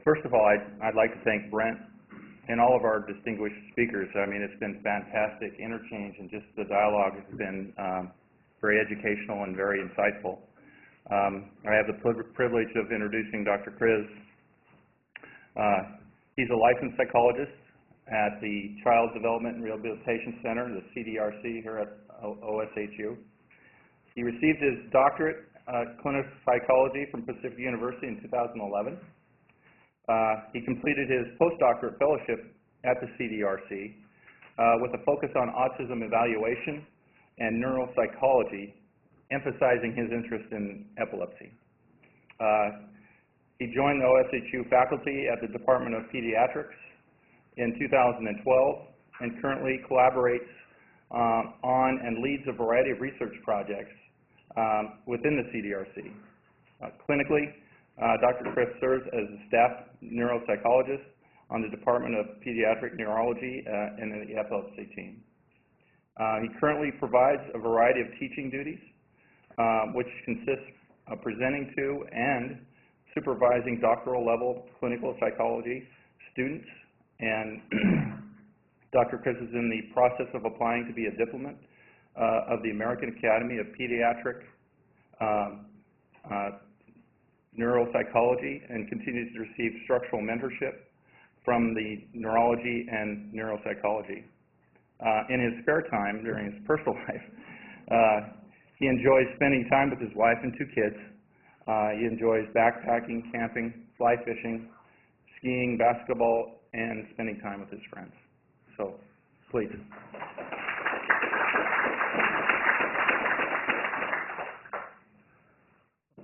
First of all, I'd like to thank Brent and all of our distinguished speakers. I mean, it's been fantastic interchange, and just the dialogue has been very educational and very insightful. I have the privilege of introducing Dr. Kriz. He's a licensed psychologist at the Child Development and Rehabilitation Center, the CDRC, here at OSHU. He received his doctorate clinical psychology from Pacific University in 2011. He completed his postdoctorate fellowship at the CDRC with a focus on autism evaluation and neuropsychology, emphasizing his interest in epilepsy. He joined the OSHU faculty at the Department of Pediatrics in 2012 and currently collaborates on and leads a variety of research projects within the CDRC. Clinically, Dr. Kriz serves as a staff neuropsychologist on the Department of Pediatric Neurology and the epilepsy team. He currently provides a variety of teaching duties, which consists of presenting to and supervising doctoral level clinical psychology students, and Dr. Kriz is in the process of applying to be a diplomate of the American Academy of Pediatric Neuropsychology, and continues to receive structural mentorship from the neurology and neuropsychology. In his spare time, during his personal life, he enjoys spending time with his wife and 2 kids. He enjoys backpacking, camping, fly fishing, skiing, basketball, and spending time with his friends. So, please.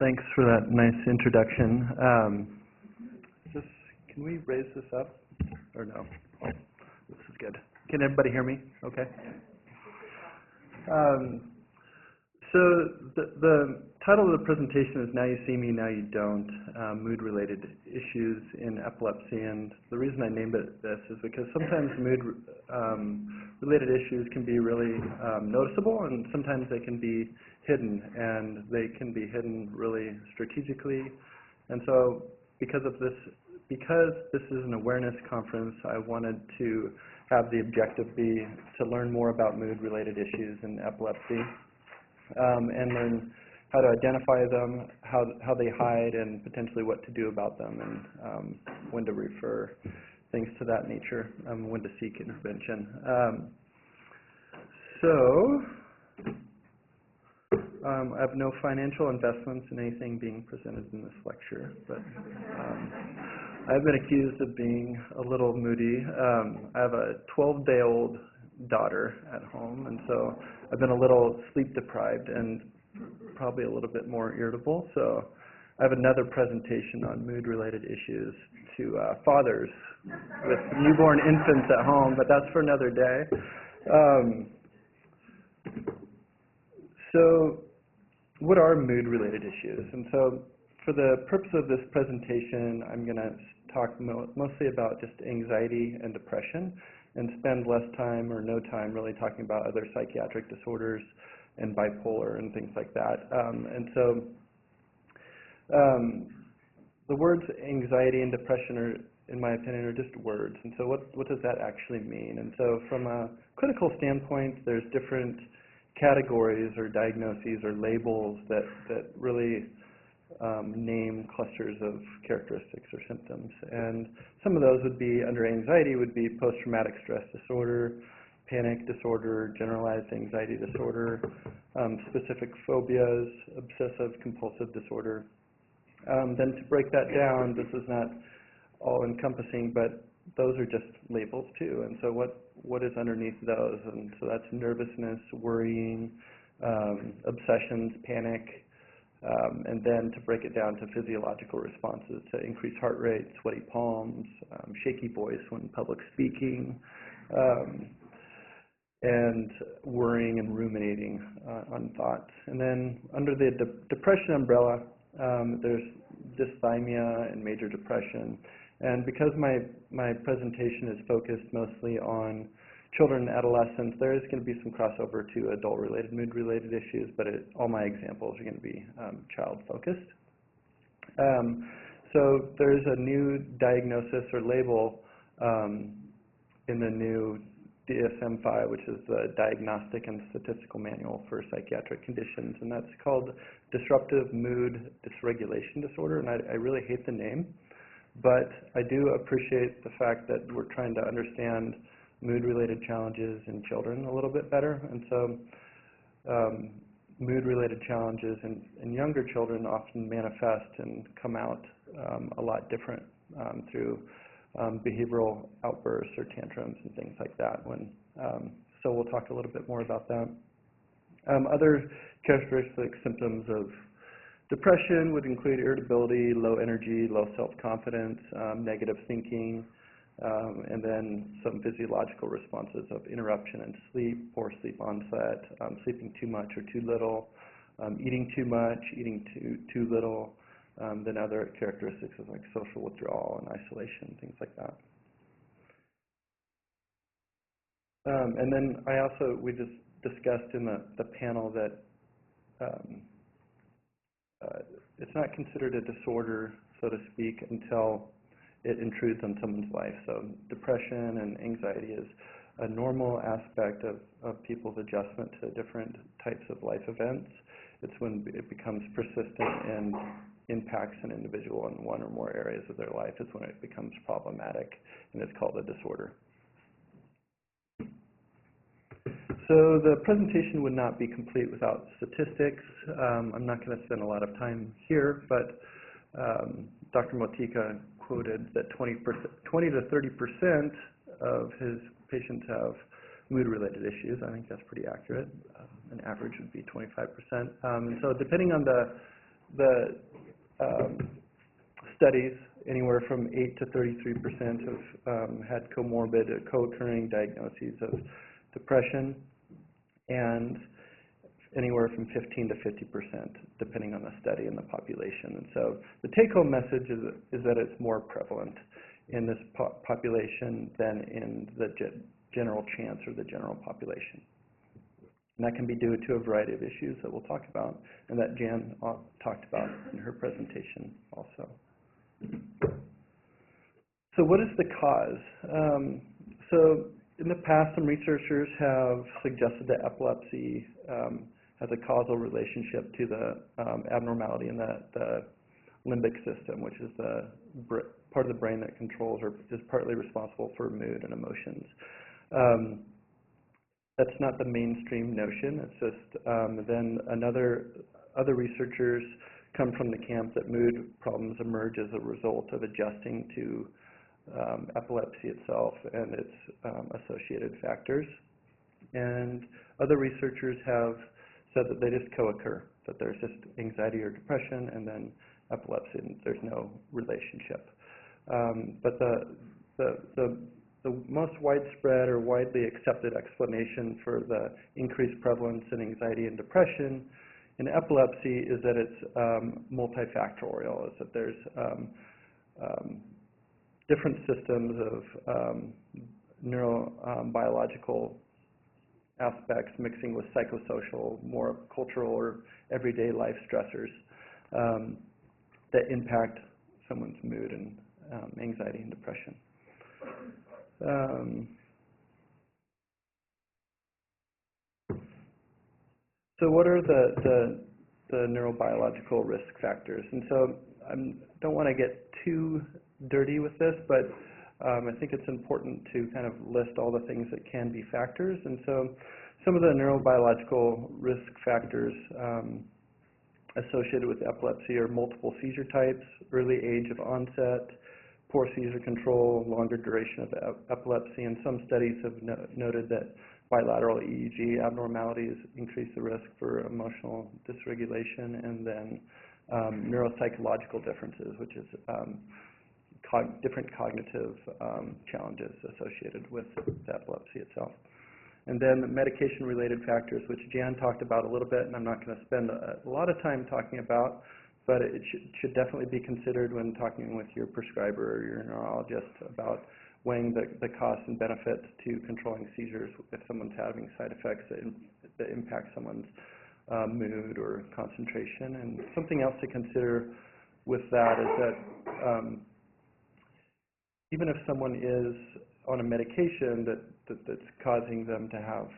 Thanks for that nice introduction. Can we raise this up, or no? Oh, this is good. Can everybody hear me? Okay. So the title of the presentation is Now You See Me, Now You Don't, Mood-Related Issues in Epilepsy. And the reason I named it this is because sometimes mood-related issues can be really noticeable, and sometimes they can be hidden, and they can be hidden really strategically. And so because this is an awareness conference, I wanted to have the objective be to learn more about mood-related issues in epilepsy, and learn how to identify them, how they hide, and potentially what to do about them, and when to refer, things to that nature, when to seek intervention. I have no financial investments in anything being presented in this lecture, but I've been accused of being a little moody. I have a 12-day-old daughter at home, and so I've been a little sleep deprived and probably a little bit more irritable. So I have another presentation on mood-related issues to fathers with newborn infants at home, but that's for another day. So what are mood-related issues? And so for the purpose of this presentation, I'm going to talk mostly about just anxiety and depression, and spend less time or no time really talking about other psychiatric disorders and bipolar and things like that. The words anxiety and depression are, in my opinion, are just words. And so what does that actually mean? And so from a clinical standpoint, there's different categories or diagnoses or labels that really name clusters of characteristics or symptoms. And some of those would be, under anxiety, would be post-traumatic stress disorder, panic disorder, generalized anxiety disorder, specific phobias, obsessive compulsive disorder. Then to break that down, this is not all-encompassing, but those are just labels too. And so what is underneath those? And so that's nervousness, worrying, obsessions, panic, and then to break it down to physiological responses, to increased heart rate, sweaty palms, shaky voice when public speaking, and worrying and ruminating on thoughts. And then under the depression umbrella, there's dysthymia and major depression. And because my presentation is focused mostly on children and adolescents, there is going to be some crossover to adult-related, mood-related issues, but all my examples are going to be child-focused. So there's a new diagnosis or label in the new DSM-5, which is the Diagnostic and Statistical Manual for Psychiatric Conditions, and that's called Disruptive Mood Dysregulation Disorder, and I really hate the name, but I do appreciate the fact that we're trying to understand mood-related challenges in children a little bit better, and so mood-related challenges in younger children often manifest and come out a lot different through behavioral outbursts or tantrums and things like that. So we'll talk a little bit more about that. Other characteristic symptoms of depression would include irritability, low energy, low self-confidence, negative thinking, and then some physiological responses of interruption in sleep, poor sleep onset, sleeping too much or too little, eating too much, eating too little, then other characteristics of like social withdrawal and isolation, things like that. And then we just discussed in the panel that it's not considered a disorder, so to speak, until it intrudes on someone's life. So depression and anxiety is a normal aspect of people's adjustment to different types of life events. It's when it becomes persistent and impacts an individual in one or more areas of their life is when it becomes problematic, and it's called a disorder. So the presentation would not be complete without statistics. I'm not going to spend a lot of time here, but Dr. Motika quoted that 20 to 30% of his patients have mood-related issues. I think that's pretty accurate. An average would be 25%. So depending on the studies, anywhere from 8 to 33% have had comorbid, co-occurring diagnoses of depression, and anywhere from 15 to 50%, depending on the study and the population. And so the take-home message is that it's more prevalent in this population than in the general chance or the general population. And that can be due to a variety of issues that we'll talk about, and that Jan talked about in her presentation also. So what is the cause? So in the past, some researchers have suggested that epilepsy has a causal relationship to the abnormality in the limbic system, which is the part of the brain that controls or is partly responsible for mood and emotions. That's not the mainstream notion. It's just then other researchers come from the camp that mood problems emerge as a result of adjusting to epilepsy itself and its associated factors. And other researchers have said that they just co-occur, that there's just anxiety or depression and then epilepsy, and there's no relationship. But the most widespread or widely accepted explanation for the increased prevalence in anxiety and depression in epilepsy is that it's multifactorial, is that there's different systems of neurobiological aspects mixing with psychosocial, more cultural or everyday life stressors that impact someone's mood and anxiety and depression. So what are the neurobiological risk factors? And so I don't want to get too dirty with this, but I think it's important to kind of list all the things that can be factors. And so some of the neurobiological risk factors associated with epilepsy are multiple seizure types, early age of onset, poor seizure control, longer duration of epilepsy, and some studies have noted that bilateral EEG abnormalities increase the risk for emotional dysregulation, and then neuropsychological differences, which is different cognitive challenges associated with the epilepsy itself. And then medication-related factors, which Jan talked about a little bit, and I'm not going to spend a lot of time talking about, but it should definitely be considered when talking with your prescriber or your neurologist about weighing the costs and benefits to controlling seizures if someone's having side effects that impact someone's mood or concentration. And something else to consider with that is that even if someone is on a medication that's causing them to have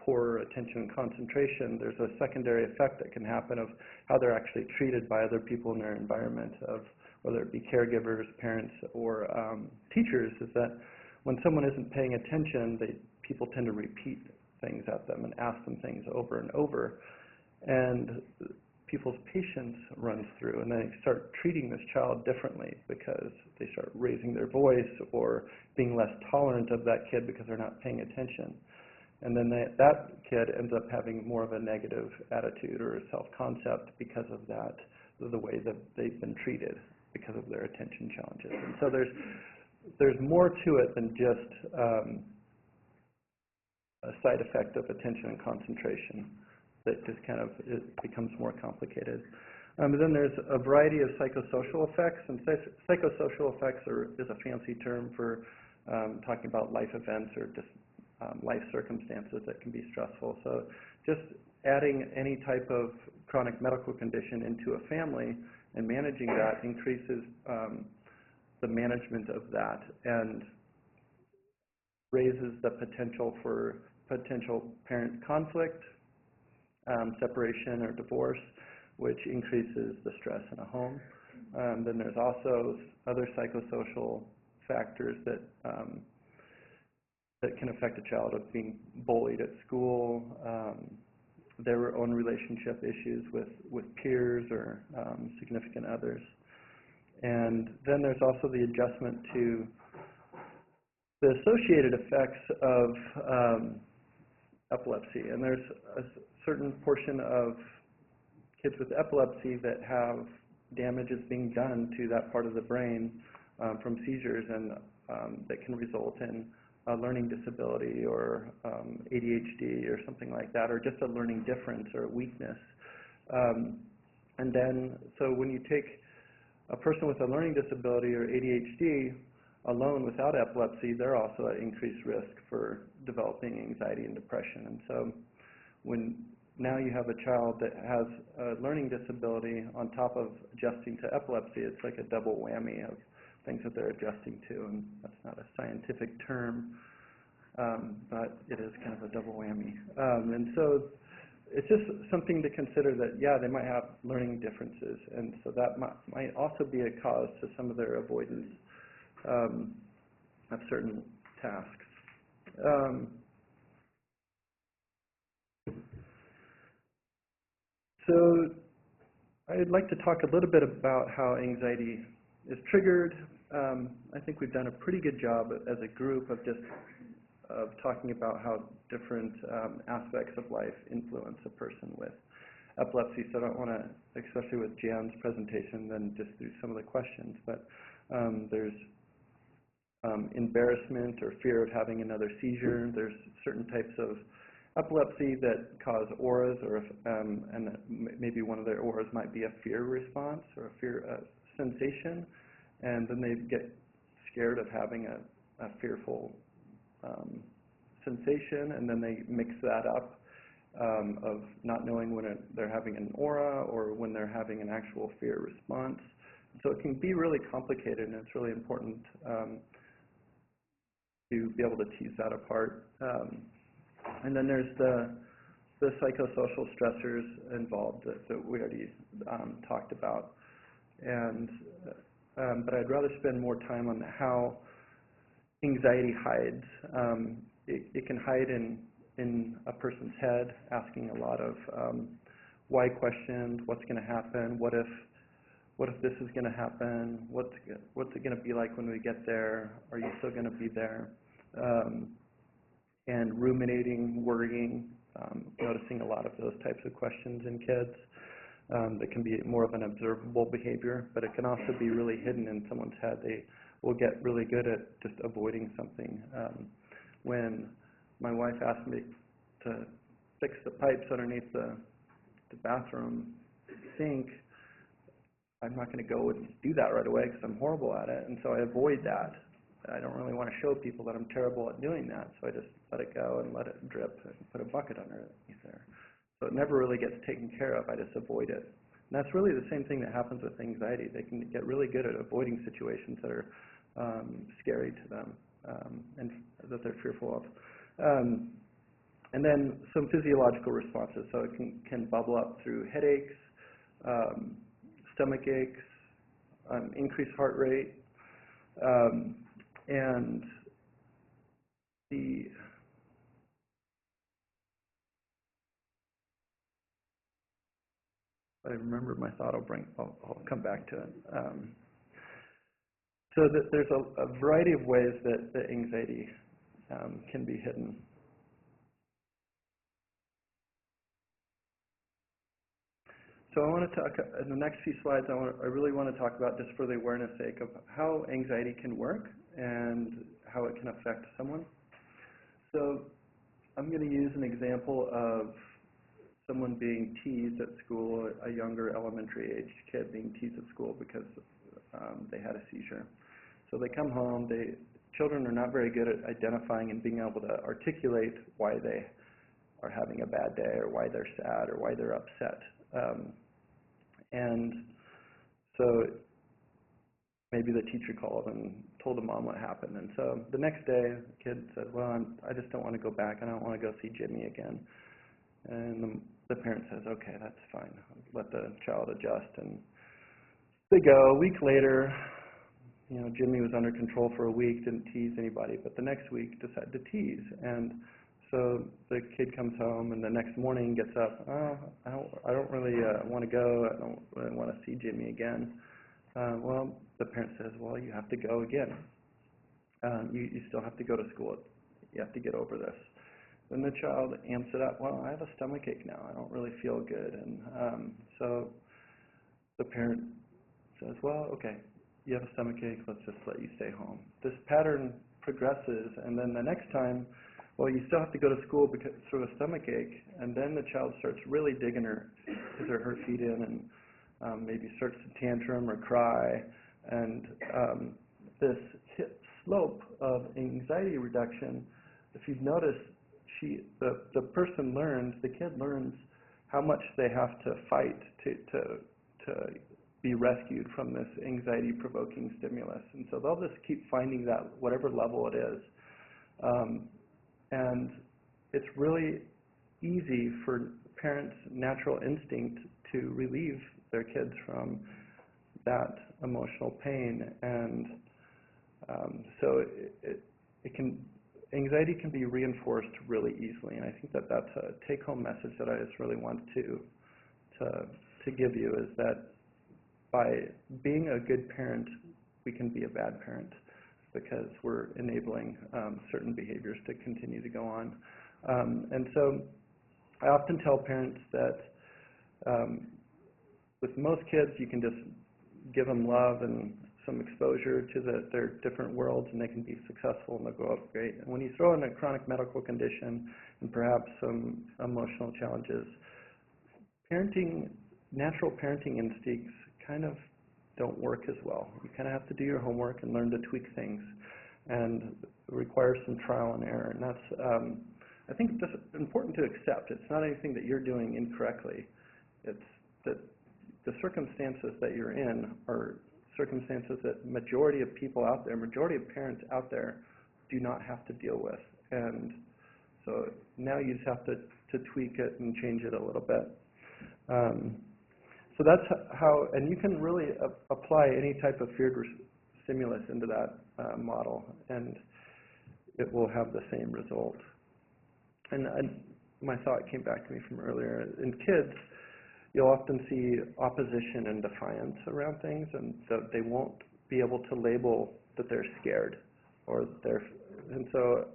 poor attention and concentration, there's a secondary effect that can happen of how they're actually treated by other people in their environment, of whether it be caregivers, parents, or teachers, is that when someone isn't paying attention, people tend to repeat things at them and ask them things over and over. And people's patience runs through, and they start treating this child differently because they start raising their voice or being less tolerant of that kid because they're not paying attention. And then that kid ends up having more of a negative attitude or self-concept because of that, the way that they've been treated because of their attention challenges. And so there's more to it than just a side effect of attention and concentration. That just kind of, it becomes more complicated. And then there's a variety of psychosocial effects, and psychosocial effects is a fancy term for talking about life events or just life circumstances that can be stressful. So just adding any type of chronic medical condition into a family and managing that increases the management of that and raises the potential for potential parent conflict, separation or divorce, which increases the stress in a home. Then there's also other psychosocial factors that that can affect a child of being bullied at school, their own relationship issues with peers or significant others. And then there's also the adjustment to the associated effects of epilepsy. And there's a certain portion of kids with epilepsy that have damages being done to that part of the brain from seizures, and that can result in a learning disability or ADHD or something like that, or just a learning difference or a weakness. And then, so when you take a person with a learning disability or ADHD alone without epilepsy, they're also at increased risk for developing anxiety and depression. And so when now you have a child that has a learning disability on top of adjusting to epilepsy, it's like a double whammy of things that they're adjusting to, and that's not a scientific term, but it is kind of a double whammy. And so it's just something to consider that, yeah, they might have learning differences, and so that might also be a cause to some of their avoidance of certain tasks. So I'd like to talk a little bit about how anxiety is triggered. I think we've done a pretty good job as a group of talking about how different aspects of life influence a person with epilepsy. So I don't want to, especially with Jan's presentation, then just through some of the questions, but there's embarrassment or fear of having another seizure. There's certain types of epilepsy that cause auras, or and maybe one of their auras might be a fear response or a fear sensation, and then they get scared of having a fearful sensation, and then they mix that up of not knowing when they're having an aura or when they're having an actual fear response. So it can be really complicated, and it's really important to be able to tease that apart. And then there's the psychosocial stressors involved that we already talked about. And but I'd rather spend more time on how anxiety hides. It can hide in a person's head, asking a lot of why questions. What's going to happen? What if this is going to happen? What's it going to be like when we get there? Are you still going to be there? And ruminating, worrying, noticing a lot of those types of questions in kids. That can be more of an observable behavior, but it can also be really hidden in someone's head. They will get really good at just avoiding something. When my wife asked me to fix the pipes underneath the bathroom sink, I'm not going to go and do that right away because I'm horrible at it, and so I avoid that. I don't really want to show people that I'm terrible at doing that, so I just let it go and let it drip and put a bucket underneath there. So it never really gets taken care of. I just avoid it. And that's really the same thing that happens with anxiety. They can get really good at avoiding situations that are scary to them and that they're fearful of. And then some physiological responses. So it can bubble up through headaches, stomach aches, increased heart rate, and I remember my thought. I'll come back to it. So there's a variety of ways that the anxiety can be hidden. So I want to talk, in the next few slides, I really want to talk about, just for the awareness sake, of how anxiety can work and how it can affect someone. So I'm going to use an example of someone being teased at school, a younger elementary age kid being teased at school because they had a seizure. So they come home, children are not very good at identifying and being able to articulate why they are having a bad day or why they're sad or why they're upset. And so maybe the teacher called and told the mom what happened. And so the next day, the kid said, well, I just don't want to go back. I don't want to go see Jimmy again. And the parent says, okay, that's fine. Let the child adjust. And they go. A week later, Jimmy was under control for a week, didn't tease anybody, but the next week decided to tease. And so the kid comes home, and the next morning gets up, I don't really want to go. I don't really want to see Jimmy again. Well, the parent says, well, you have to go again. You still have to go to school. You have to get over this. Then the child amps it up. Well, I have a stomach ache now. I don't really feel good. And so the parent says, well, okay, you have a stomach ache. Let's just let you stay home. This pattern progresses, and then the next time, well, you still have to go to school because for the stomach ache, and then the child starts really digging her feet in and maybe starts to tantrum or cry. And this slope of anxiety reduction, if you've noticed, the person learns, the kid learns how much they have to fight to be rescued from this anxiety-provoking stimulus. And so they'll just keep finding that, whatever level it is. And it's really easy for parents' natural instinct to relieve their kids from that emotional pain. And so anxiety can be reinforced really easily. And I think that that's a take-home message that I just really want to give you, is that by being a good parent, we can be a bad parent, because we're enabling certain behaviors to continue to go on. And so I often tell parents that with most kids, you can just give them love and some exposure to their different worlds, and they can be successful and they'll grow up great. And when you throw in a chronic medical condition and perhaps some emotional challenges, natural parenting instincts kind of don't work as well. You kind of have to do your homework and learn to tweak things, and it requires some trial and error. And that's, I think, just important to accept. It's not anything that you're doing incorrectly. It's that the circumstances that you're in are circumstances that majority of people out there, majority of parents out there, do not have to deal with. And so now you just have to tweak it and change it a little bit. So that's how, and you can really apply any type of feared stimulus into that model, and it will have the same result. And my thought came back to me from earlier. In kids, you'll often see opposition and defiance around things, and so they won't be able to label that they're scared, and so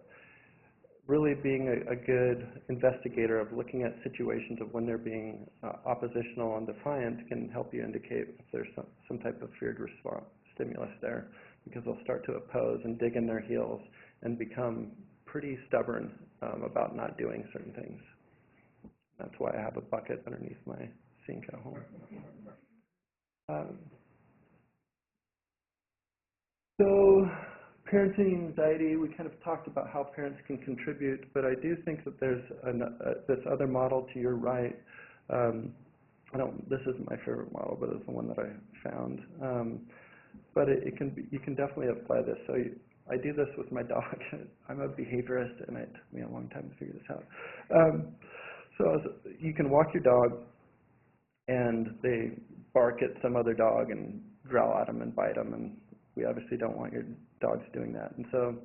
really being a good investigator of looking at situations of when they're being oppositional and defiant can help you indicate if there's some type of feared response stimulus there, because they'll start to oppose and dig in their heels and become pretty stubborn about not doing certain things. That's why I have a bucket underneath my sink at home. So parenting anxiety, we kind of talked about how parents can contribute, but I do think that there's this other model to your right, this isn't my favorite model, but it's the one that I found. But it can be, you can definitely apply this. So I do this with my dog. I'm a behaviorist, and it took me a long time to figure this out. You can walk your dog, and they bark at some other dog and growl at them and bite them, and we obviously don't want your dogs doing that. And so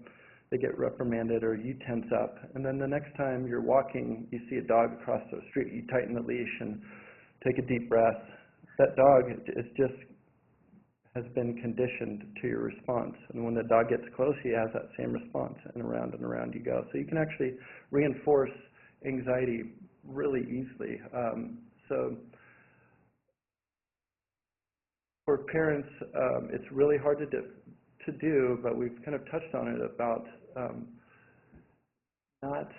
they get reprimanded, or you tense up, and then the next time you're walking, you see a dog across the street, you tighten the leash and take a deep breath. That dog has been conditioned to your response, and when the dog gets close, he has that same response, and around you go. So you can actually reinforce anxiety really easily. So for parents, it's really hard to do, but we've kind of touched on it about not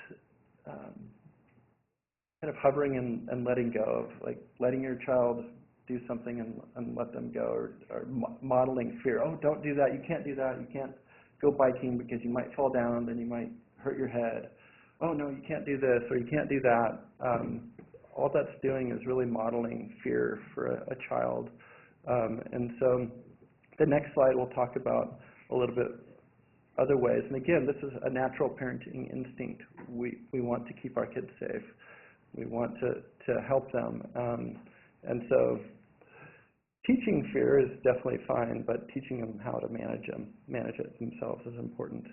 kind of hovering and letting go of, like, letting your child do something and let them go, or modeling fear. Oh, don't do that. You can't do that. You can't go biking because you might fall down, then you might hurt your head. Oh, no, you can't do this, or you can't do that. All that's doing is really modeling fear for a child. And so the next slide we'll talk about a little bit other ways. And again, this is a natural parenting instinct. We want to keep our kids safe. We want to help them. And so teaching fear is definitely fine, but teaching them how to manage it themselves is important.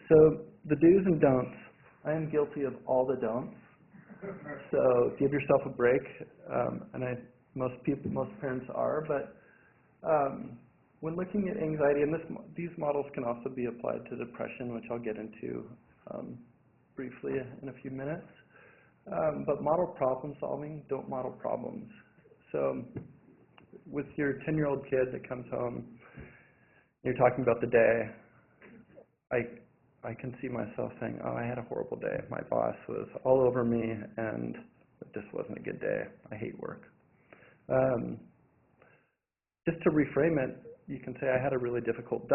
So the do's and don'ts. I am guilty of all the don'ts. So give yourself a break, and most parents are. But when looking at anxiety, and these models can also be applied to depression, which I'll get into briefly in a few minutes. But model problem solving, don't model problems. So with your 10-year-old kid that comes home, you're talking about the day, I can see myself saying, oh, I had a horrible day. My boss was all over me, and this wasn't a good day. I hate work. Just to reframe it, you can say I had a really difficult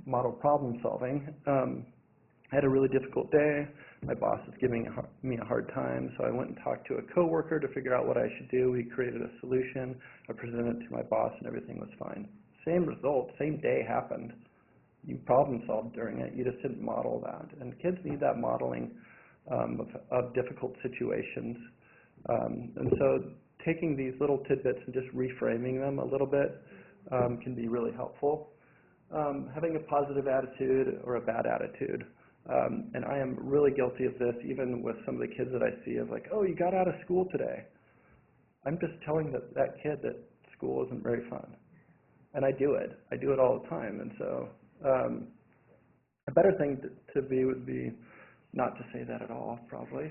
model problem solving. I had a really difficult day. My boss is giving me a hard time, so I went and talked to a coworker to figure out what I should do. We created a solution. I presented it to my boss, and everything was fine. Same result, same day happened. You problem solved during it. You just didn't model that. And kids need that modeling of difficult situations. And so taking these little tidbits and just reframing them a little bit can be really helpful. Having a positive attitude or a bad attitude. And I am really guilty of this, even with some of the kids that I see, of like, oh, you got out of school today. I'm just telling that kid that school isn't very fun. And I do it. I do it all the time. And so a better thing to be would be not to say that at all, probably.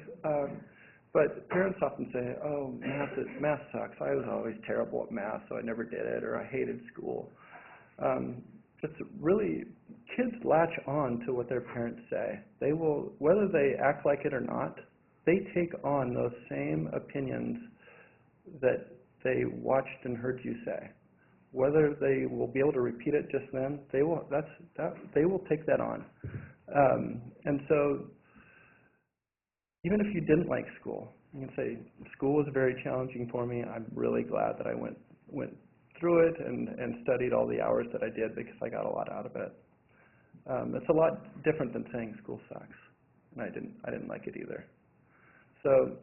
But parents often say, oh, math sucks. I was always terrible at math, so I never did it, or I hated school. It's really, kids latch on to what their parents say. They will, whether they act like it or not, they take on those same opinions that they watched and heard you say. Whether they will be able to repeat it just then, they will take that on. And so even if you didn't like school, you can say, school was very challenging for me. I'm really glad that I went through it and studied all the hours that I did, because I got a lot out of it. It's a lot different than saying school sucks, and I didn't like it either. So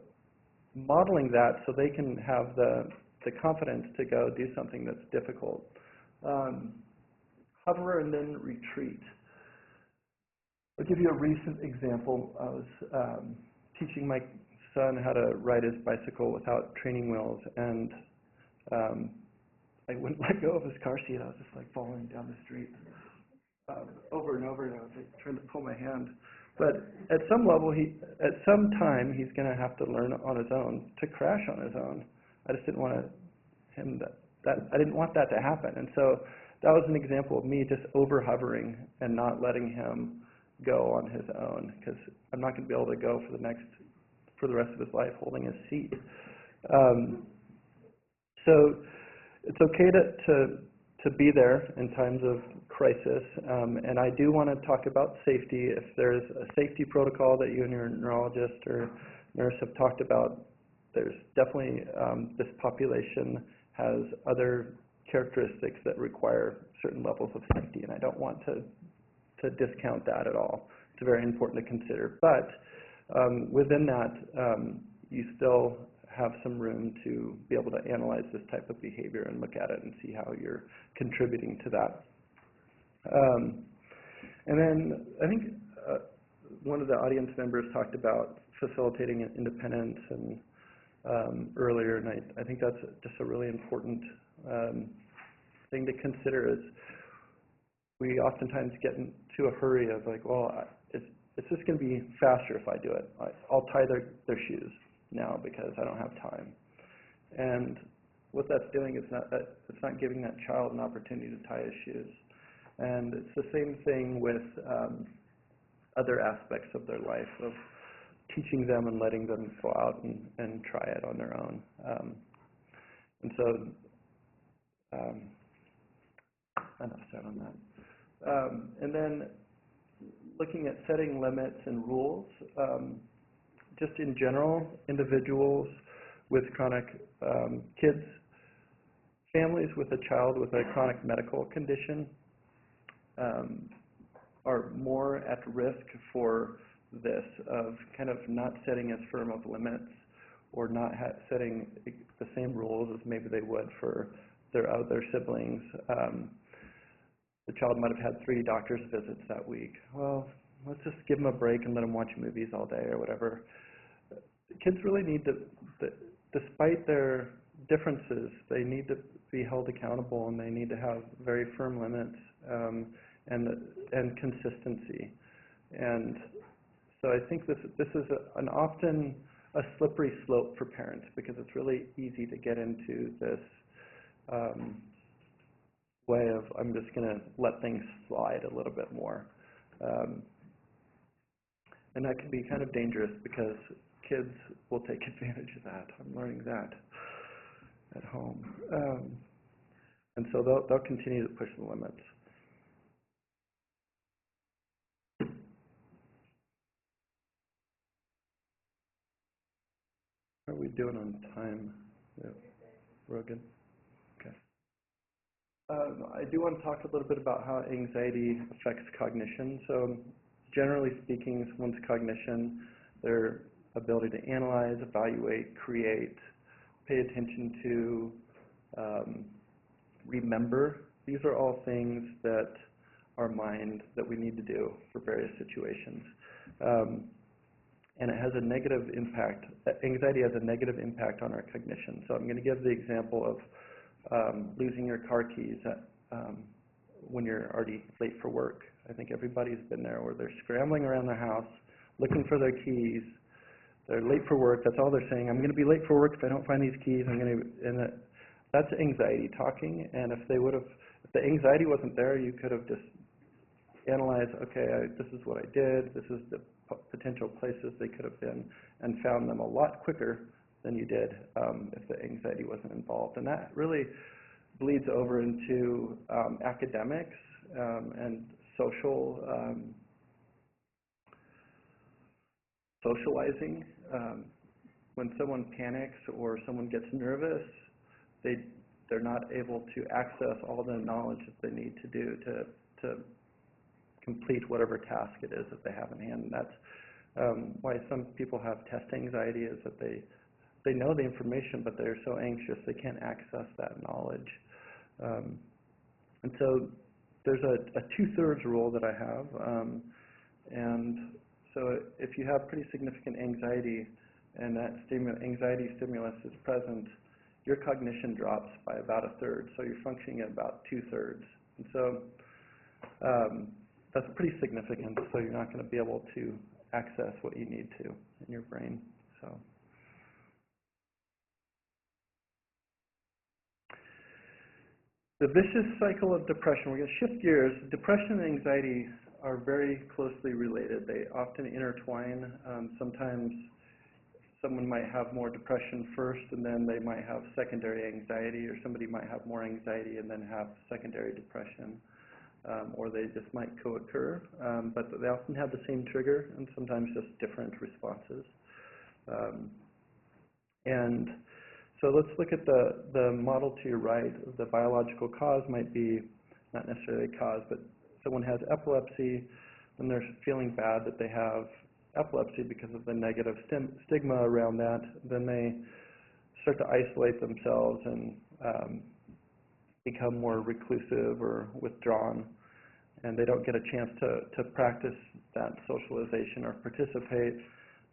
modeling that so they can have the confidence to go do something that's difficult. Hover and then retreat. I'll give you a recent example. I was teaching my son how to ride his bicycle without training wheels, and I wouldn't let go of his car seat. I was just like falling down the street over and over, and I was like trying to pull my hand. But at some level, at some time, he's going to have to learn on his own to crash on his own. I just didn't want I didn't want that to happen. And so that was an example of me just over hovering and not letting him go on his own, because I'm not going to be able to go for the rest of his life holding his seat. So it's okay to be there in times of crisis, and I do want to talk about safety. If there's a safety protocol that you and your neurologist or nurse have talked about, there's definitely, this population has other characteristics that require certain levels of Psy.D, and I don't want to discount that at all. It's very important to consider. But within that, you still have some room to be able to analyze this type of behavior and look at it and see how you're contributing to that. And then I think one of the audience members talked about facilitating independence and earlier, and I think that's just a really important thing to consider. Is we oftentimes get into a hurry of like, well, it's just going to be faster if I do it. I'll tie their shoes now because I don't have time. And what that's doing is it's not giving that child an opportunity to tie his shoes. And it's the same thing with other aspects of their life, of teaching them and letting them go out and try it on their own. And so, enough said on that. And then looking at setting limits and rules, just in general, individuals with chronic, kids, families with a child with a chronic medical condition are more at risk for this, of kind of not setting as firm of limits or not setting the same rules as maybe they would for their other siblings. The child might have had 3 doctor's visits that week. Well, let's just give them a break and let them watch movies all day or whatever. Kids really need to, despite their differences, they need to be held accountable, and they need to have very firm limits and consistency. And so I think this is an often a slippery slope for parents, because it's really easy to get into this way of, I'm just going to let things slide a little bit more. And that can be kind of dangerous, because kids will take advantage of that. I'm learning that at home. And so they'll continue to push the limits. How are we doing on time? Yeah. We're good? Okay. I do want to talk a little bit about how anxiety affects cognition. So generally speaking, someone's cognition, their ability to analyze, evaluate, create, pay attention to, remember, these are all things that our mind, that we need to do for various situations. And it has a negative impact. Anxiety has a negative impact on our cognition. So I'm going to give the example of losing your car keys when you're already late for work. I think everybody's been there, where they're scrambling around their house looking for their keys. They're late for work. That's all they're saying. I'm going to be late for work if I don't find these keys. That's anxiety talking. And if the anxiety wasn't there, you could have just analyzed, okay, this is what I did. This is the potential places they could have been, and found them a lot quicker than you did if the anxiety wasn't involved. And that really bleeds over into academics and socializing. When someone panics or someone gets nervous, they're not able to access all the knowledge that they need to do to complete whatever task it is that they have in hand. And that's why some people have test anxiety, is that they know the information, but they're so anxious they can't access that knowledge. And so there's a 2/3 rule that I have. And so if you have pretty significant anxiety, and that anxiety stimulus is present, your cognition drops by about 1/3. So you're functioning at about 2/3. And so that's pretty significant. So you're not going to be able to access what you need to in your brain. So the vicious cycle of depression. We're going to shift gears. Depression and anxiety are very closely related. They often intertwine. Sometimes someone might have more depression first, and then they might have secondary anxiety, or somebody might have more anxiety and then have secondary depression, or they just might co-occur, but they often have the same trigger and sometimes just different responses. And so let's look at the model to your right. The biological cause might be not necessarily a cause, but someone has epilepsy, and they're feeling bad that they have epilepsy because of the negative stigma around that. Then they start to isolate themselves and become more reclusive or withdrawn, and they don't get a chance to practice that socialization or participate.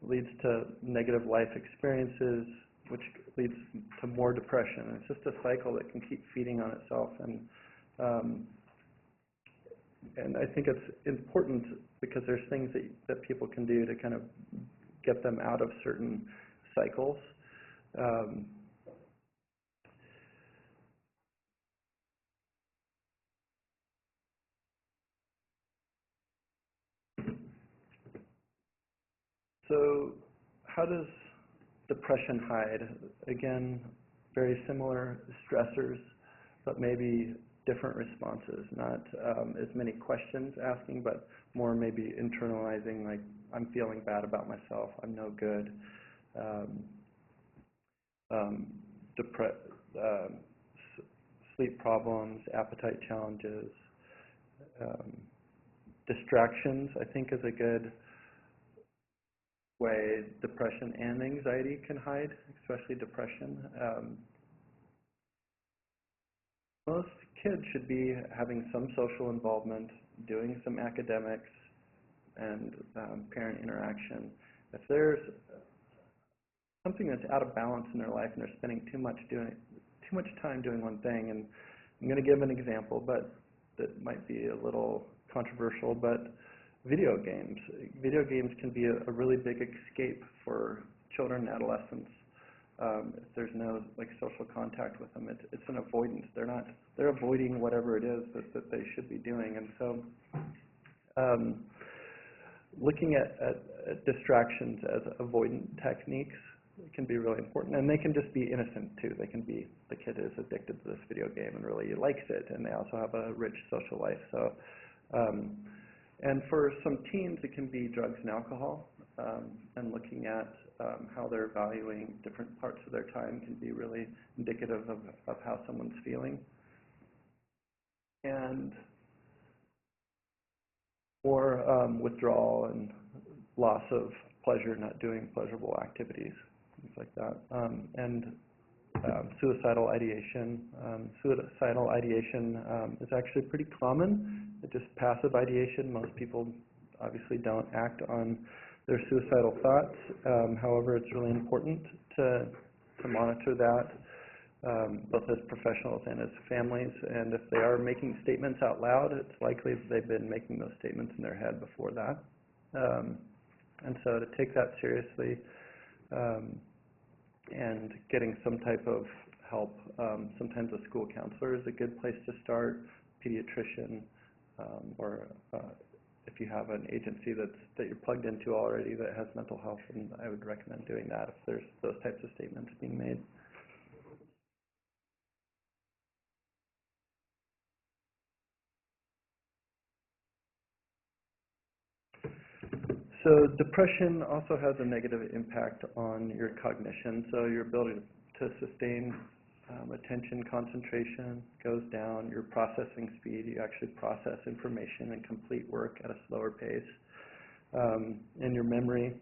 It leads to negative life experiences, which leads to more depression. And it's just a cycle that can keep feeding on itself. And I think it's important because there's things that people can do to kind of get them out of certain cycles. So how does depression hide? Again, very similar stressors, but maybe different responses, not as many questions asking, but more maybe internalizing, like, I'm feeling bad about myself, I'm no good, sleep problems, appetite challenges, distractions, I think, is a good way depression and anxiety can hide, especially depression. Most kids should be having some social involvement, doing some academics, and parent interaction. If there's something that's out of balance in their life and they're spending too much time doing one thing, and I'm going to give an example, but that might be a little controversial, but video games. Video games can be a really big escape for children and adolescents. If there's no social contact with them, it's an avoidance. They're avoiding whatever it is that they should be doing. And so looking at distractions as avoidant techniques can be really important. And they can just be innocent too. They can be, the kid is addicted to this video game and really likes it, and they also have a rich social life. So and for some teens, it can be drugs and alcohol, and looking at how they're valuing different parts of their time can be really indicative of how someone's feeling. And or withdrawal and loss of pleasure, not doing pleasurable activities, things like that. And suicidal ideation. Suicidal ideation is actually pretty common. It's just passive ideation. Most people obviously don't act on their suicidal thoughts. However, it's really important to monitor that, both as professionals and as families. And if they are making statements out loud, it's likely that they've been making those statements in their head before that. And so to take that seriously, and getting some type of help. Sometimes a school counselor is a good place to start, pediatrician, or if you have an agency that you're plugged into already that has mental health, and I would recommend doing that if there's those types of statements being made. So depression also has a negative impact on your cognition. So your ability to sustain attention, concentration goes down. Your processing speed, you actually process information and complete work at a slower pace. And your memory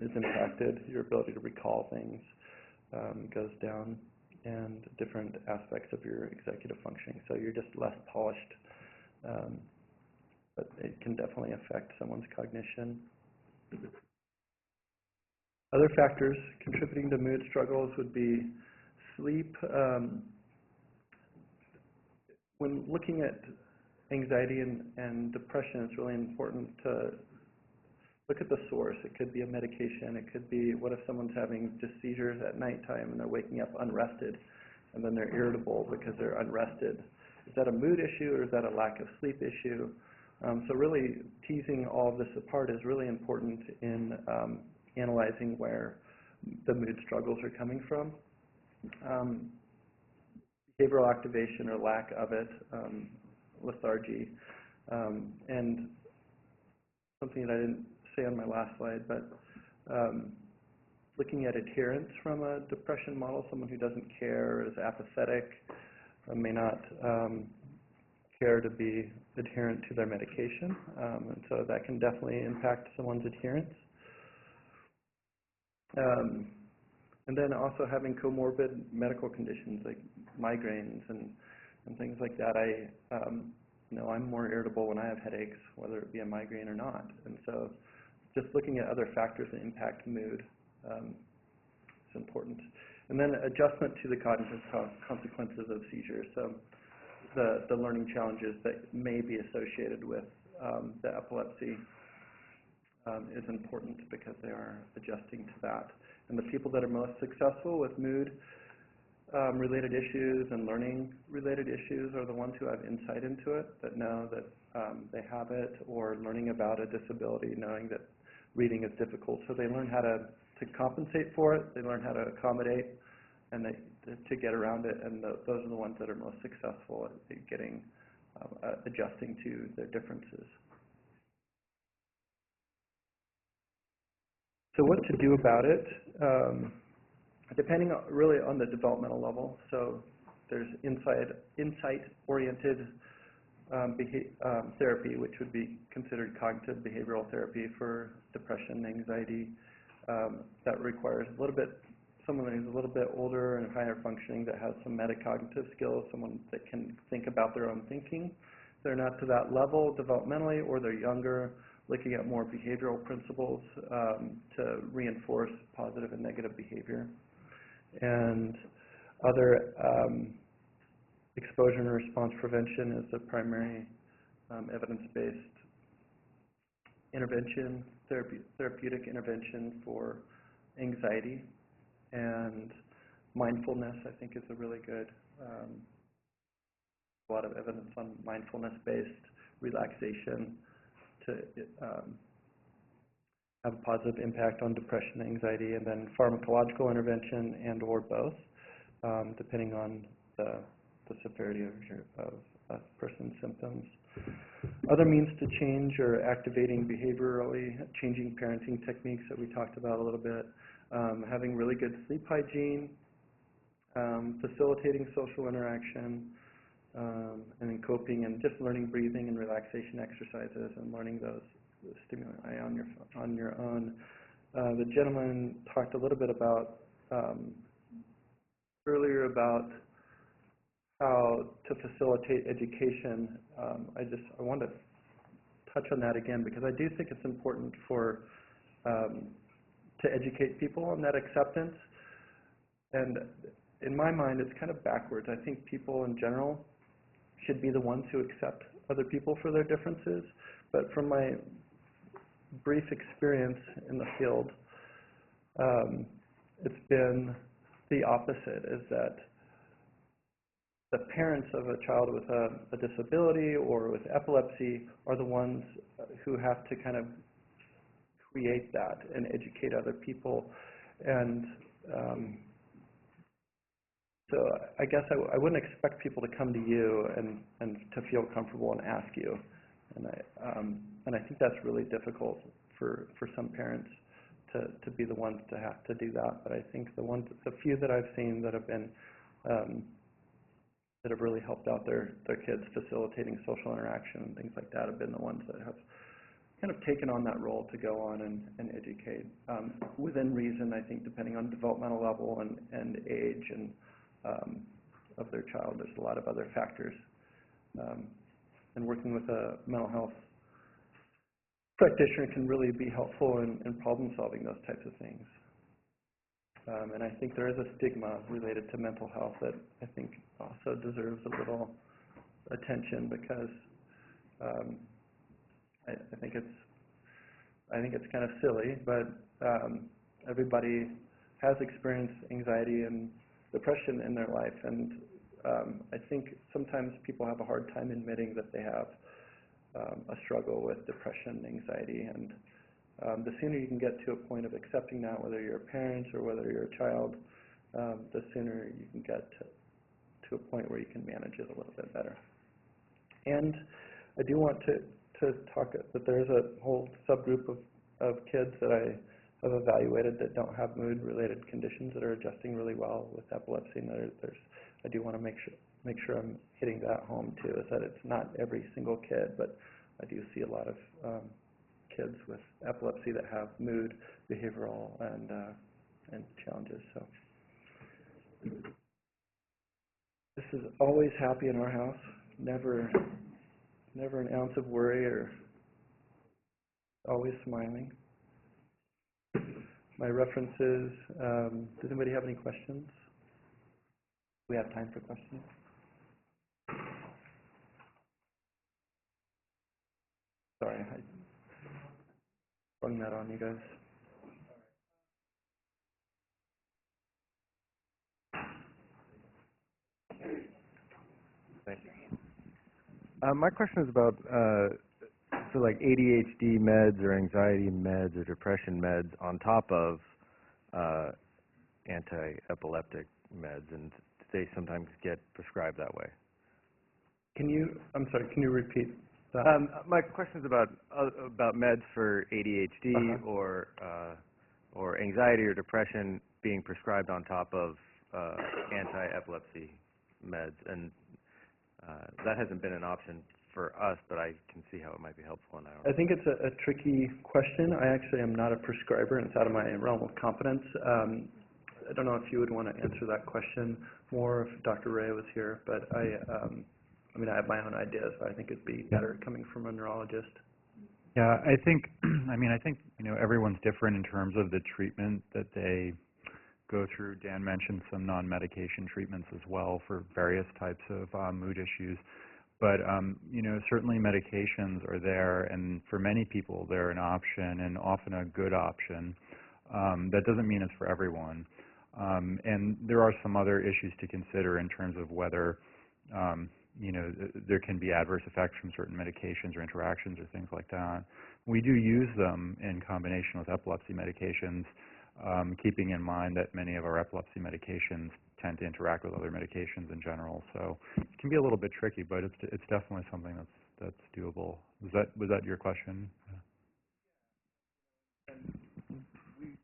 is impacted. Your ability to recall things goes down, and different aspects of your executive functioning. So you're just less polished. But it can definitely affect someone's cognition. Other factors contributing to mood struggles would be sleep. When looking at anxiety and depression, it's really important to look at the source. It could be a medication. It could be, what if someone's having just seizures at nighttime and they're waking up unrested, and then they're irritable because they're unrested? Is that a mood issue, or is that a lack of sleep issue? So really teasing all of this apart is really important in analyzing where the mood struggles are coming from. Behavioral activation or lack of it, lethargy, and something that I didn't say on my last slide, but looking at adherence from a depression model, someone who doesn't care, is apathetic, may not care to be adherent to their medication, and so that can definitely impact someone's adherence. And then also having comorbid medical conditions like migraines and things like that. I'm more irritable when I have headaches, whether it be a migraine or not. And so just looking at other factors that impact mood is important. And then adjustment to the cognitive consequences of seizures. So the learning challenges that may be associated with the epilepsy is important because they are adjusting to that. And the people that are most successful with mood related issues and learning related issues are the ones who have insight into it, that know that they have it, or learning about a disability, knowing that reading is difficult. So they learn how to compensate for it, they learn how to accommodate, and to get around it, and those are the ones that are most successful at getting, adjusting to their differences. So what to do about it, depending really on the developmental level. So there's insight-oriented therapy, which would be considered cognitive behavioral therapy for depression, anxiety. That requires someone who's a little bit older and higher functioning, that has some metacognitive skills, someone that can think about their own thinking. If they're not to that level developmentally, or they're younger, looking at more behavioral principles to reinforce positive and negative behavior. And other exposure and response prevention is the primary evidence-based intervention, therapeutic intervention for anxiety. And mindfulness, I think, is a really good, a lot of evidence on mindfulness-based relaxation to have a positive impact on depression, anxiety, and then pharmacological intervention and or both, depending on the severity of a person's symptoms. Other means to change are activating behaviorally, changing parenting techniques that we talked about a little bit, having really good sleep hygiene, facilitating social interaction, and then coping and just learning breathing and relaxation exercises and learning those stimuli on your own. The gentleman talked a little bit about earlier about how to facilitate education. I want to touch on that again, because I do think it's important for to educate people on that acceptance. And in my mind, it's kind of backwards. I think people in general should be the ones who accept other people for their differences. But from my brief experience in the field, it's been the opposite, is that the parents of a child with a disability or with epilepsy are the ones who have to kind of create that and educate other people. And so I guess I wouldn't expect people to come to you and to feel comfortable and ask you. And I think that's really difficult for some parents to be the ones to have to do that. But I think the few that I've seen that have been that have really helped out their kids, facilitating social interaction and things like that, have been the ones that have kind of taken on that role to go on and educate. Within reason, I think, depending on developmental level and age and of their child. There's a lot of other factors. And working with a mental health practitioner can really be helpful in problem solving those types of things. And I think there is a stigma related to mental health that I think also deserves a little attention, because I think it's kind of silly, but everybody has experienced anxiety and depression in their life, and I think sometimes people have a hard time admitting that they have a struggle with depression, anxiety, and the sooner you can get to a point of accepting that, whether you're a parent or whether you're a child, the sooner you can get to a point where you can manage it a little bit better. And I do want to talk that there's a whole subgroup of kids that I I've evaluated that don't have mood-related conditions that are adjusting really well with epilepsy, and I do want to make sure I'm hitting that home too, is that it's not every single kid, but I do see a lot of kids with epilepsy that have mood, behavioral, and challenges. So this is always happy in our house. Never an ounce of worry, or always smiling. My references. Does anybody have any questions? We have time for questions. Sorry, I sprung that on you guys. Thank you. My question is about so like ADHD meds or anxiety meds or depression meds on top of anti-epileptic meds, and they sometimes get prescribed that way. I'm sorry, can you repeat that? My question is about meds for ADHD or anxiety or depression being prescribed on top of anti-epilepsy meds, and that hasn't been an option for us, but I can see how it might be helpful. I think it's a tricky question. I actually am not a prescriber, and it's out of my realm of competence. I don't know if you would want to answer that question more if Dr. Ray was here, but I mean, I have my own ideas, but I think it'd be better coming from a neurologist. Yeah, I think, everyone's different in terms of the treatment that they go through. Dan mentioned some non-medication treatments as well for various types of mood issues. But, certainly medications are there, and for many people they're an option, and often a good option. That doesn't mean it's for everyone. And there are some other issues to consider in terms of whether, there can be adverse effects from certain medications or interactions or things like that. We do use them in combination with epilepsy medications, keeping in mind that many of our epilepsy medications tend to interact with other medications in general. So it can be a little bit tricky, but it's definitely something that's doable. Was that your question? We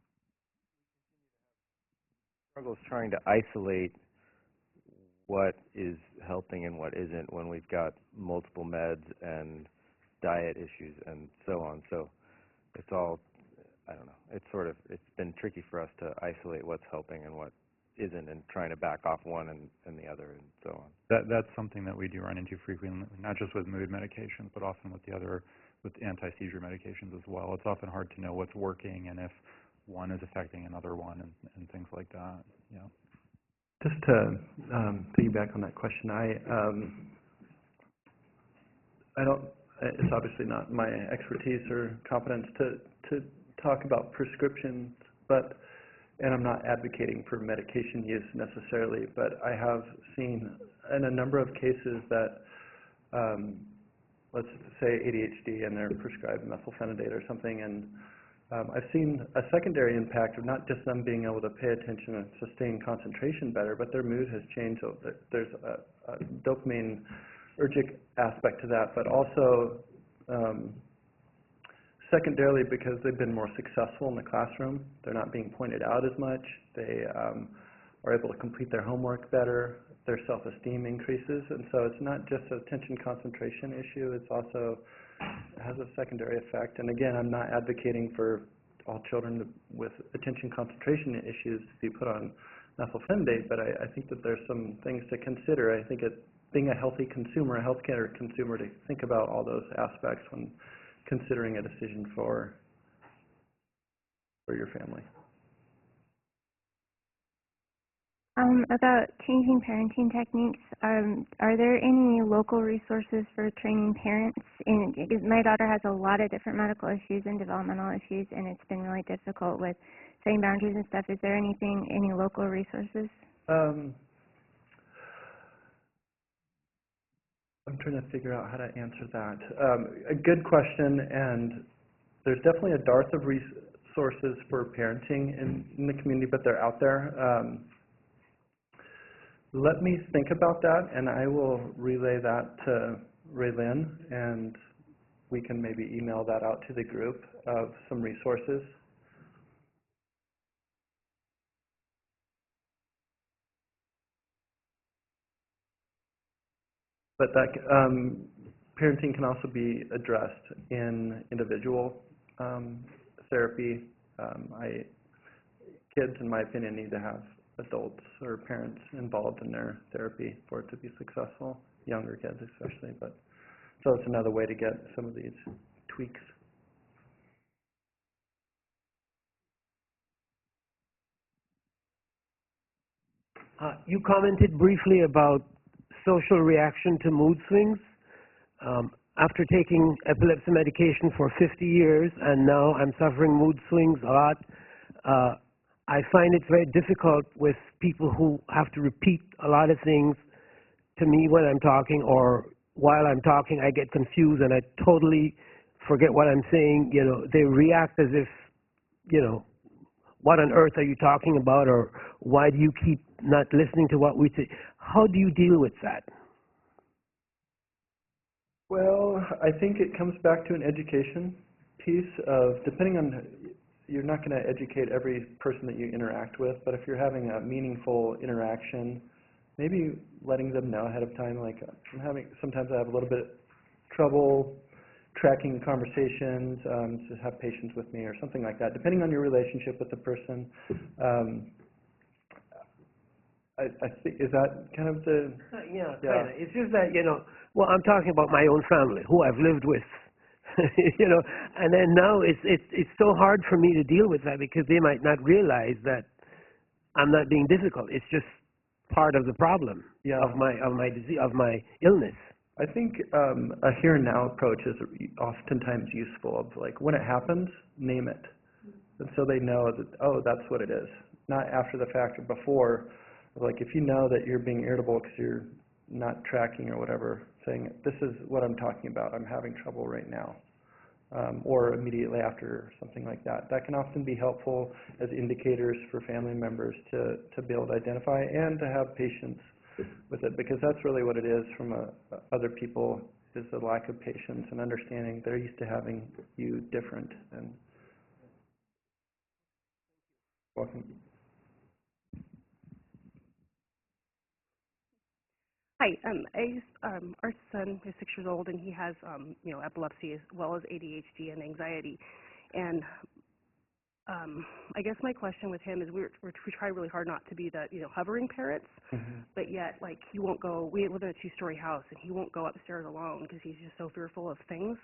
struggles trying to isolate what is helping and what isn't when we've got multiple meds and diet issues and so on. So it's all, I don't know, it's been tricky for us to isolate what's helping and what isn't, and trying to back off one and the other and so on. That's something that we do run into frequently, not just with mood medications, but often with anti-seizure medications as well. It's often hard to know what's working and if one is affecting another one and things like that. Yeah. Just to piggyback on that question, it's obviously not my expertise or competence to talk about prescriptions, and I'm not advocating for medication use necessarily, but I have seen in a number of cases that, let's say ADHD, and they're prescribed methylphenidate or something, and I've seen a secondary impact of not just them being able to pay attention and sustain concentration better, but their mood has changed. So there's a dopaminergic aspect to that, but also secondarily, because they've been more successful in the classroom, they're not being pointed out as much. They are able to complete their homework better. Their self-esteem increases, and so it's not just an attention concentration issue. It's also has a secondary effect. And again, I'm not advocating for all children with attention concentration issues to be put on methylphenidate, but I think that there's some things to consider. I think being a healthy consumer, a healthcare consumer, to think about all those aspects when considering a decision for your family. About changing parenting techniques, are there any local resources for training parents? And my daughter has a lot of different medical issues and developmental issues, and it's been really difficult with setting boundaries and stuff. Is there any local resources? I'm trying to figure out how to answer that. A good question, and there's definitely a dearth of resources for parenting in the community, but they're out there. Let me think about that, and I will relay that to Raylyn, and we can maybe email that out to the group of some resources. But that, parenting can also be addressed in individual therapy. Kids, in my opinion, need to have adults or parents involved in their therapy for it to be successful, younger kids especially. But so it's another way to get some of these tweaks. You commented briefly about social reaction to mood swings. After taking epilepsy medication for 50 years, and now I'm suffering mood swings a lot, I find it very difficult with people who have to repeat a lot of things to me when I'm talking, or while I'm talking I get confused and I totally forget what I'm saying. You know, they react as if, you know, what on earth are you talking about, or why do you keep not listening to what we say? How do you deal with that? Well, I think it comes back to an education piece of, depending on, you're not going to educate every person that you interact with, but if you're having a meaningful interaction, maybe letting them know ahead of time, like sometimes I have a little bit trouble tracking conversations, just have patience with me or something like that, depending on your relationship with the person. I think, is that kind of the... Yeah, kind of. It's just that, you know, well, I'm talking about my own family, who I've lived with, you know, and then now it's so hard for me to deal with that because they might not realize that I'm not being difficult. It's just part of the problem of my disease, of my illness. I think a here and now approach is oftentimes useful. Of like, when it happens, name it, and so they know that, oh, that's what it is. Not after the fact or before. Like, if you know that you're being irritable because you're not tracking or whatever, saying, this is what I'm talking about, I'm having trouble right now, or immediately after, or something like that. That can often be helpful as indicators for family members to be able to identify and to have patience with it, because that's really what it is from other people, is the lack of patience and understanding they're used to having you different. And welcome. Hi, our son is 6 years old, and he has, you know, epilepsy as well as ADHD and anxiety. And I guess my question with him is we try really hard not to be the, you know, hovering parents, but yet, like, he won't go, we live in a 2-story house, and he won't go upstairs alone because he's just so fearful of things.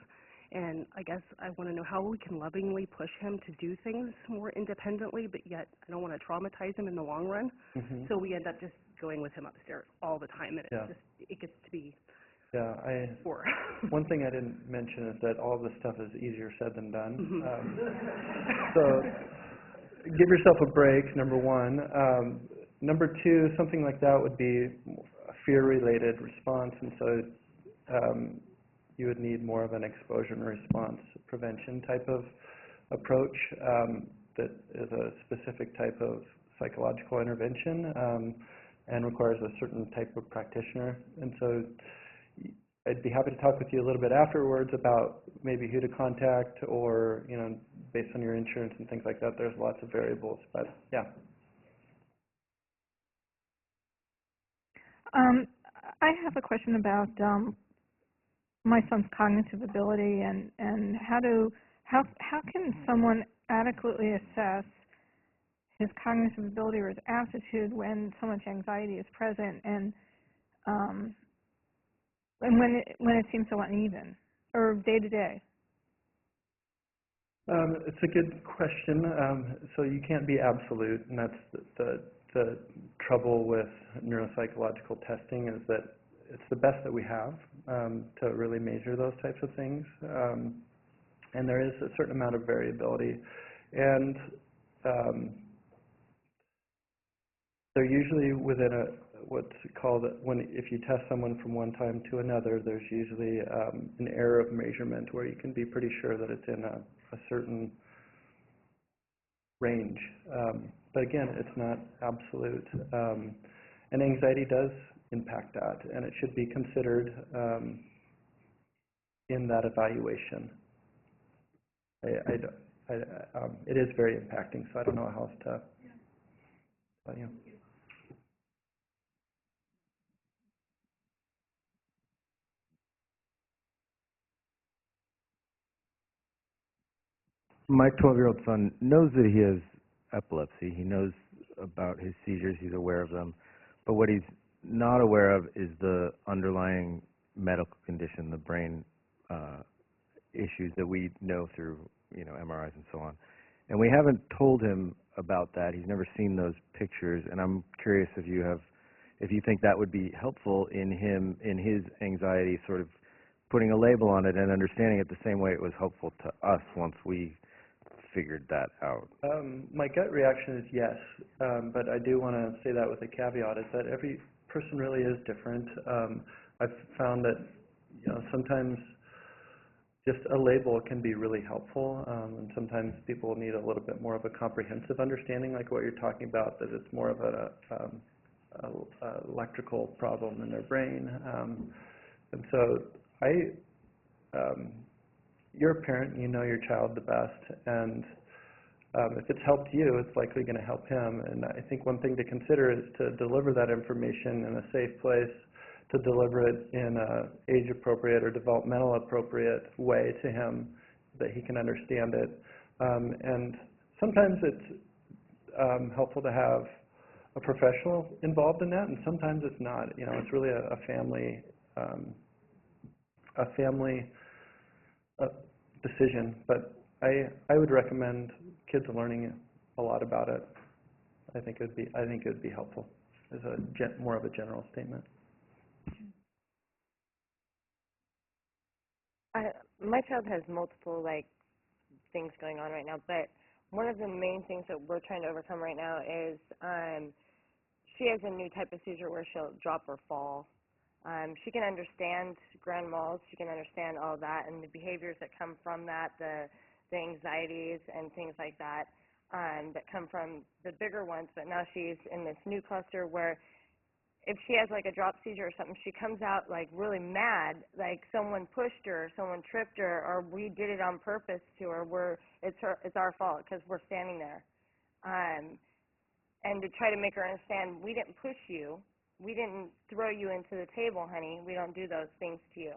And I guess I want to know how we can lovingly push him to do things more independently, but yet I don't want to traumatize him in the long run. So we end up just going with him upstairs all the time, and it gets to be poor. One thing I didn't mention is that all this stuff is easier said than done. So give yourself a break, number one. Number two, something like that would be a fear-related response, and so you would need more of an exposure and response prevention type of approach that is a specific type of psychological intervention and requires a certain type of practitioner. And so I'd be happy to talk with you a little bit afterwards about maybe who to contact, or, you know, based on your insurance and things like that. There's lots of variables, but yeah. I have a question about my son's cognitive ability, and how can someone adequately assess his cognitive ability or his aptitude when so much anxiety is present, and when it seems so uneven, or day to day? It's a good question. So you can't be absolute, and that's the trouble with neuropsychological testing, is that it's the best that we have to really measure those types of things. And there is a certain amount of variability. And they're usually within what's called, if you test someone from one time to another, there's usually an error of measurement where you can be pretty sure that it's in a certain range. But again, it's not absolute. And anxiety does impact that, and it should be considered in that evaluation. It is very impacting, so I don't know how else to tell you. my 12-year-old son knows that he has epilepsy. He knows about his seizures. He's aware of them. But what he's not aware of is the underlying medical condition, the brain issues that we know through, MRIs and so on. And we haven't told him about that. He's never seen those pictures. And I'm curious if you think that would be helpful in his anxiety, sort of putting a label on it and understanding it the same way it was helpful to us once we figured that out. My gut reaction is yes, but I do want to say that with a caveat, is that every person really is different. I've found that, sometimes just a label can be really helpful, and sometimes people need a little bit more of a comprehensive understanding, like what you're talking about, that it's more of a electrical problem in their brain. And so you're a parent, you know your child the best, and if it's helped you, it's likely going to help him. And I think one thing to consider is to deliver that information in a safe place, to deliver it in an age-appropriate or developmental appropriate way to him, that he can understand it. And sometimes it's helpful to have a professional involved in that, and sometimes it's not. It's really a family decision. But I would recommend kids learning a lot about it. I think it would be helpful as more of a general statement. My child has multiple things going on right now, but one of the main things that we're trying to overcome right now is she has a new type of seizure where she'll drop or fall. She can understand grand malls, she can understand all that and the behaviors that come from that, the anxieties and things like that that come from the bigger ones, but now she's in this new cluster where if she has a drop seizure or something, she comes out really mad, like someone pushed her, someone tripped her, or we did it on purpose to her. It's our fault because we're standing there. And to try to make her understand, we didn't push you, we didn't throw you into the table, honey. We don't do those things to you.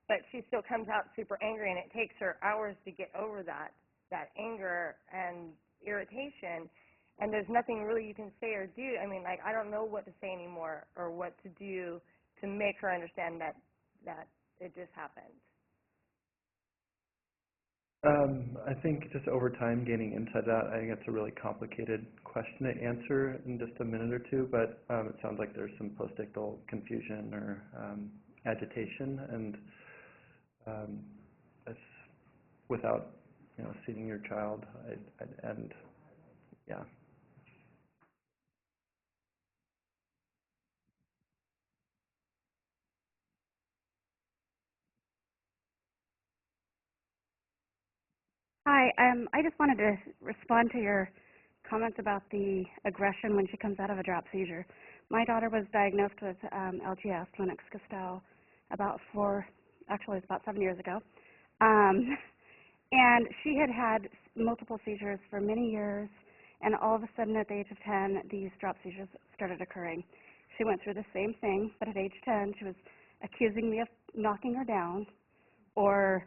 But she still comes out super angry, and it takes her hours to get over that anger and irritation. And there's nothing really you can say or do. I mean, I don't know what to say anymore or what to do to make her understand that it just happened. I think just over time, gaining insight that, I think it's a really complicated question to answer in just a minute or two, but it sounds like there's some post-ictal confusion or agitation, and that's without, seeing your child, and yeah. Hi, I just wanted to respond to your comments about the aggression when she comes out of a drop seizure. My daughter was diagnosed with LGS, Lennox-Gastaut, about 7 years ago. And she had had multiple seizures for many years, and all of a sudden at the age of 10, these drop seizures started occurring. She went through the same thing, but at age 10, she was accusing me of knocking her down, or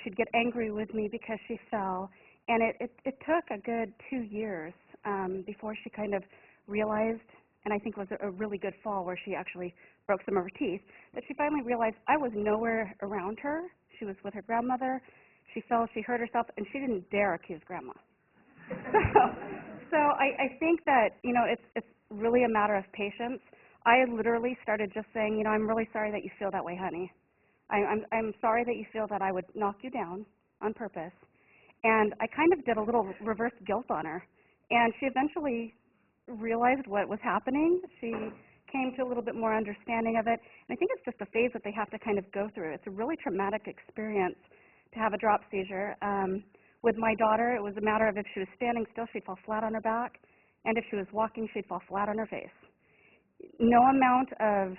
she'd get angry with me because she fell. And it took a good 2 years before she kind of realized, and I think it was a really good fall where she actually broke some of her teeth, that she finally realized I was nowhere around her. She was with her grandmother. She fell, she hurt herself, and she didn't dare accuse grandma. So I think that, it's really a matter of patience. I literally started just saying, I'm really sorry that you feel that way, honey. I'm sorry that you feel that I would knock you down on purpose. And I kind of did a little reverse guilt on her. And she eventually realized what was happening. She came to a little bit more understanding of it. And I think it's just a phase that they have to kind of go through. It's a really traumatic experience to have a drop seizure. With my daughter, it was a matter of if she was standing still, she'd fall flat on her back. And if she was walking, she'd fall flat on her face. No amount of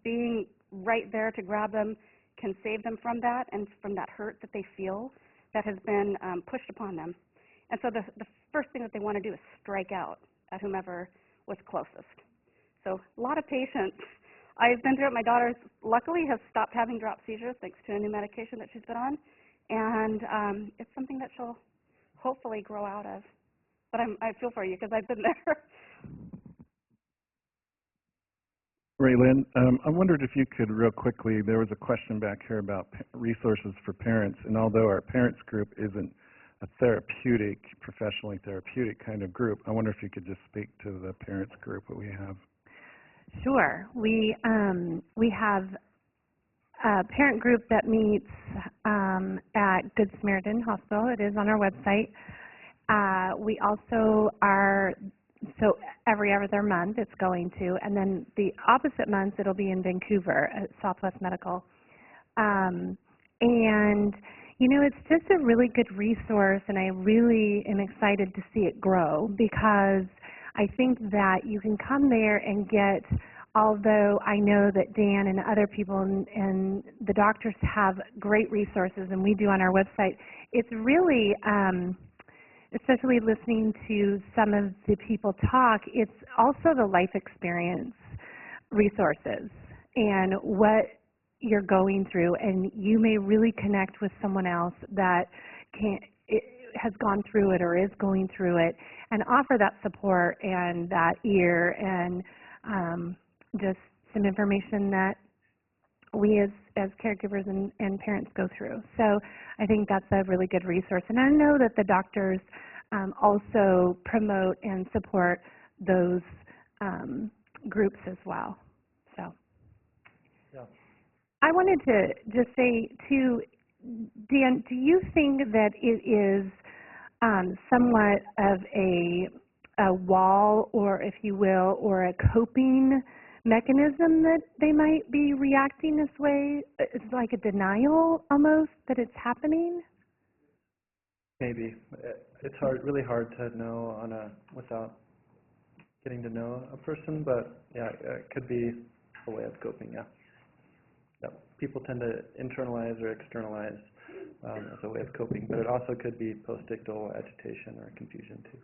being right there to grab them can save them from that and from that hurt that they feel that has been pushed upon them. And so the first thing that they want to do is strike out at whomever was closest. So a lot of patience. I've been through it. My daughter luckily has stopped having drop seizures thanks to a new medication that she's been on. And it's something that she'll hopefully grow out of. But I feel for you because I've been there. Ray Lynn, I wondered if you could real quickly, there was a question back here about resources for parents, and although our parents group isn't a therapeutic, professionally therapeutic kind of group, I wonder if you could just speak to the parents group that we have. Sure. We have a parent group that meets at Good Samaritan Hospital. It is on our website. We also are, so every other month it's going to, and then the opposite month it'll be in Vancouver at Southwest Medical. And, you know, it's just a really good resource, and I really am excited to see it grow because I think that you can come there and get, although I know that Dan and other people and the doctors have great resources, and we do on our website, it's really, especially listening to some of the people talk, it's also the life experience resources and what you're going through, and you may really connect with someone else that has gone through it or is going through it, and offer that support and that ear and just some information that we as caregivers and parents go through. So I think that's a really good resource. And I know that the doctors also promote and support those groups as well. So Yeah. I wanted to just say too, Dan, do you think that it is somewhat of a wall, or if you will, or a coping mechanism that they might be reacting this way? It's like a denial almost that it's happening? Maybe. It's really hard to know without getting to know a person, but yeah, it could be a way of coping, yeah. People tend to internalize or externalize as a way of coping, but it also could be post-ictal agitation or confusion too.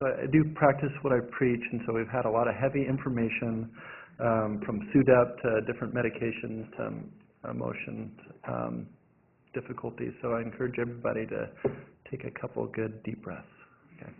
So I do practice what I preach, and so we've had a lot of heavy information from Psy.D to different medications to emotion difficulties. So I encourage everybody to take a couple good deep breaths. Okay.